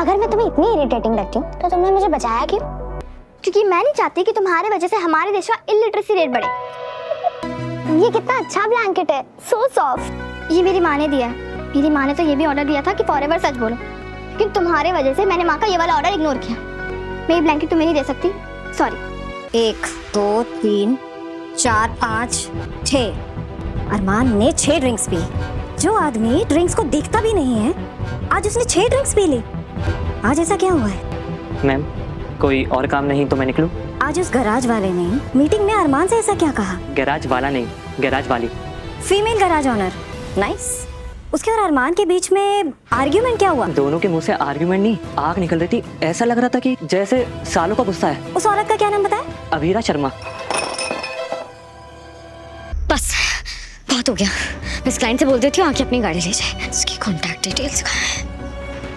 अगर मैं तुम्हें इतनी इरिटेटिंग लगती हूँ तो तुमने मुझे बचाया क्यों? क्योंकि मैं नहीं चाहती कि तुम्हारे वजह से हमारे देश का इलिटरेसी रेट बढ़े। ये कितना अच्छा ब्लैंकेट है, सो सॉफ्ट। ये मेरी माँ ने दिया है। मेरी माँ ने तो ये भी ऑर्डर दिया था कि फॉरएवर सच बोलो, लेकिन तुम्हारे वजह से मैंने माँ का ये वाला ऑर्डर इग्नोर किया। मैं ये ब्लैंकेट तुम्हें नहीं दे सकती, सॉरी। 1 2 3 4 5 6 अरमान ने 6 ड्रिंक्स पी। जो आदमी ड्रिंक्स को देखता भी नहीं है, आज उसने 6 ड्रिंक्स पी ली। आज ऐसा क्या हुआ है? मैम, कोई और काम नहीं तो मैं निकलूं? आज उस गैराज वाले ने मीटिंग में अरमान से ऐसा क्या कहा? गैराज वाला नहीं, गैराज वाली। Female garage owner, nice. उसके और अरमान के बीच में आर्ग्यूमेंट क्या हुआ? दोनों के मुंह से आर्ग्यूमेंट नहीं, आग निकल रही थी। ऐसा लग रहा था कि जैसे सालों का गुस्सा है। उस औरत का क्या नाम बताया? अभीरा शर्मा। बस बहुत हो गया। मैं इस क्लाइंट से बोल देती हूँ आके अपनी गाड़ी ले जाए। इसकी कॉन्टैक्ट डिटेल्स कहाँ है?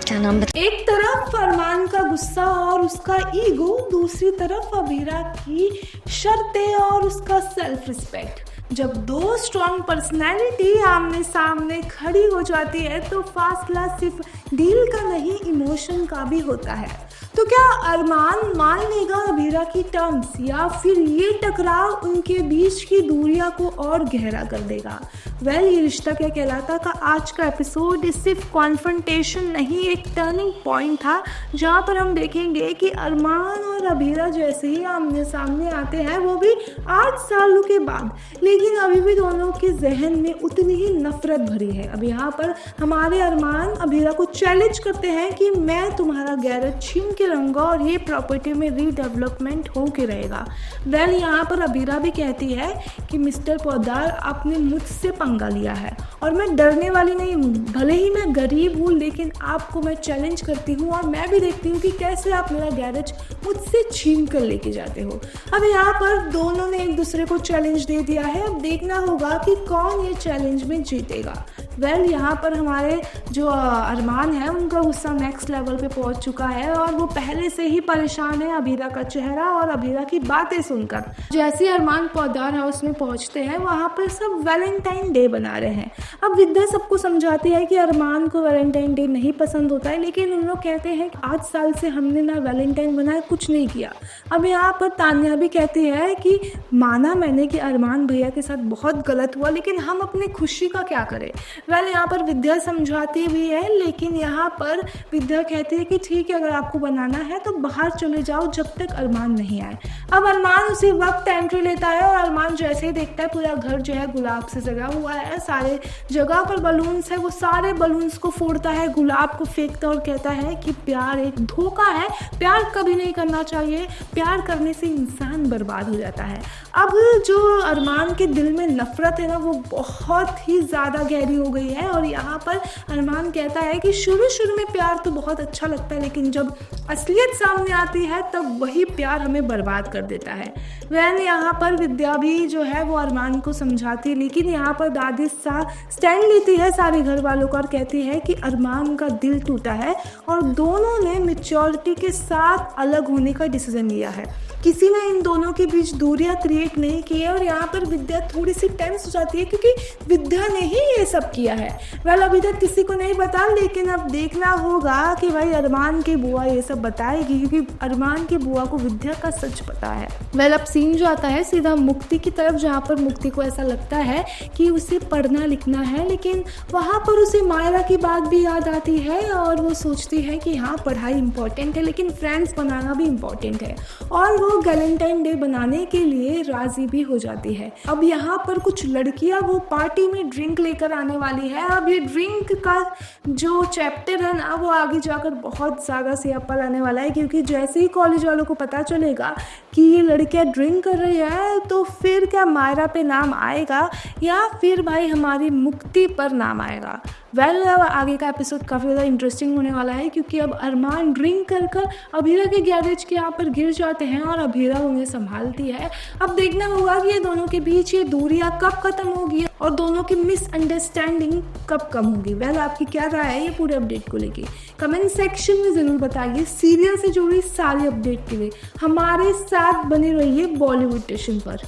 क्या नाम बता? एक तरफ अरमान का गुस्सा और उसका ईगो, दूसरी तरफ अभीरा की शर्तें और उसका सेल्फ रिस्पेक्ट। जब दो स्ट्रॉन्ग पर्सनैलिटी आमने सामने खड़ी हो जाती है तो फासला सिर्फ दिल का नहीं, इमोशन का भी होता है। तो क्या अरमान मान लेगा अभीरा की टर्म्स, या फिर ये टकराव उनके बीच की दूरियां को और गहरा कर देगा? ये रिश्ता क्या कहलाता का आज का एपिसोड सिर्फ कॉन्फ्रंटेशन नहीं, एक टर्निंग पॉइंट था जहाँ पर हम देखेंगे कि अरमान और अभीरा जैसे ही आमने सामने आते हैं, वो भी 8 सालों के बाद, लेकिन अभी भी दोनों के जहन में उतनी ही नफरत भरी है। अब यहाँ पर हमारे अरमान अभीरा को चैलेंज करते हैं कि मैं तुम्हारा गैरेज छीन के रहूँगा और ये प्रॉपर्टी में रीडेवलपमेंट हो के रहेगा। यहाँ पर अभीरा भी कहती है कि मिस्टर पोद्दार, आपने मुझसे पंगा लिया है और मैं डरने वाली नहीं हूँ। भले ही मैं गरीब हूँ, लेकिन आपको मैं चैलेंज करती हूँ और मैं भी देखती हूँ कि कैसे आप मेरा गैरेज मुझसे छीन कर लेके जाते हो। अब यहाँ पर दोनों ने एक दूसरे को चैलेंज दे दिया है। अब देखना होगा कि कौन ये चैलेंज में जीतेगा। यहाँ पर हमारे जो अरमान है, उनका गुस्सा नेक्स्ट लेवल पे पहुंच चुका है और वो पहले से ही परेशान है अभीरा का चेहरा और अभीरा की बातें सुनकर। जैसे अरमान पोद्दार हाउस में पहुंचते हैं, वहाँ पर सब वैलेंटाइन डे बना रहे हैं। अब विद्या सबको समझाती है कि अरमान को वैलेंटाइन डे नहीं पसंद होता है, लेकिन उन लोग कहते हैं कि 8 साल से हमने ना वैलेंटाइन बनाया, कुछ नहीं किया। अब यहाँ पर तान्या भी कहती है कि माना मैंने कि अरमान भैया के साथ बहुत गलत हुआ, लेकिन हम अपनी खुशी का क्या करें? यहाँ पर विद्या समझाती भी है, लेकिन यहाँ पर विद्या कहती है कि ठीक है, अगर आपको बनाना है तो बाहर चले जाओ जब तक अरमान नहीं आए। अब अरमान उसी वक्त एंट्री लेता है और अरमान जैसे ही देखता है पूरा घर जो है गुलाब से सजा हुआ है, सारे जगह पर बलून्स है, वो सारे बलून्स को फोड़ता है, गुलाब को फेंकता है और कहता है कि प्यार एक धोखा है, प्यार कभी नहीं करना चाहिए, प्यार करने से इंसान बर्बाद हो जाता है। अब जो अरमान के दिल में नफरत है ना, वो बहुत ही ज़्यादा गहरी हो गई है और यहाँ पर अरमान कहता है कि शुरू में प्यार तो बहुत अच्छा लगता है, लेकिन जब असलियत सामने आती है तब वही प्यार हमें बर्बाद कर देता है। यहाँ पर विद्या भी जो है वो अरमान को समझाती है, लेकिन यहाँ पर दादी स्टैंड लेती है सारे घर वालों का और कहती है कि अरमान का दिल टूटा है और दोनों ने मैच्योरिटी के साथ अलग होने का डिसीजन लिया है। किसी ने इन दोनों के बीच दूरियां क्रिएट नहीं की है और यहाँ पर विद्या थोड़ी सी टेंस हो जाती है क्योंकि विद्या ने ही ये सब किया है। अभी तक किसी को नहीं पता, लेकिन अब देखना होगा कि भाई अरमान की बुआ ये सब बताएगी, क्योंकि अरमान की बुआ को विद्या का सच पता है। अब सीन जो आता है सीधा मुक्ति की तरफ, जहाँ पर मुक्ति को ऐसा लगता है कि उसे पढ़ना लिखना है, लेकिन वहाँ पर उसे मायरा की बात भी याद आती है और वो सोचती है कि हाँ, पढ़ाई इंपॉर्टेंट है, लेकिन फ्रेंड्स बनाना भी इम्पॉर्टेंट है और वो वैलेंटाइन डे बनाने के लिए राजी भी हो जाती है। अब यहाँ पर कुछ लड़कियां वो पार्टी में ड्रिंक लेकर आने वाली है। अब ये ड्रिंक का जो चैप्टर है ना, वो आगे जाकर बहुत ज़्यादा सियापा आने वाला है, क्योंकि जैसे ही कॉलेज वालों को पता चलेगा कि ये लड़कियां ड्रिंक कर रही है, तो फिर क्या मायरा पे नाम आएगा या फिर भाई हमारी मुक्ति पर नाम आएगा? आगे का एपिसोड काफ़ी ज़्यादा इंटरेस्टिंग होने वाला है, क्योंकि अब अरमान ड्रिंक कर अभीरा के गैरेज के यहाँ पर गिर जाते हैं और अभीरा उन्हें संभालती है। अब देखना होगा कि ये दोनों के बीच ये दूरियां कब खत्म होगी और दोनों की मिसअंडरस्टैंडिंग कब कम होगी। आपकी क्या राय है ये पूरे अपडेट को लेके? कमेंट सेक्शन में ज़रूर बताइए। सीरियल से जुड़ी सारी अपडेट के लिए हमारे साथ बने रहिए बॉलीवुड स्टेशन पर।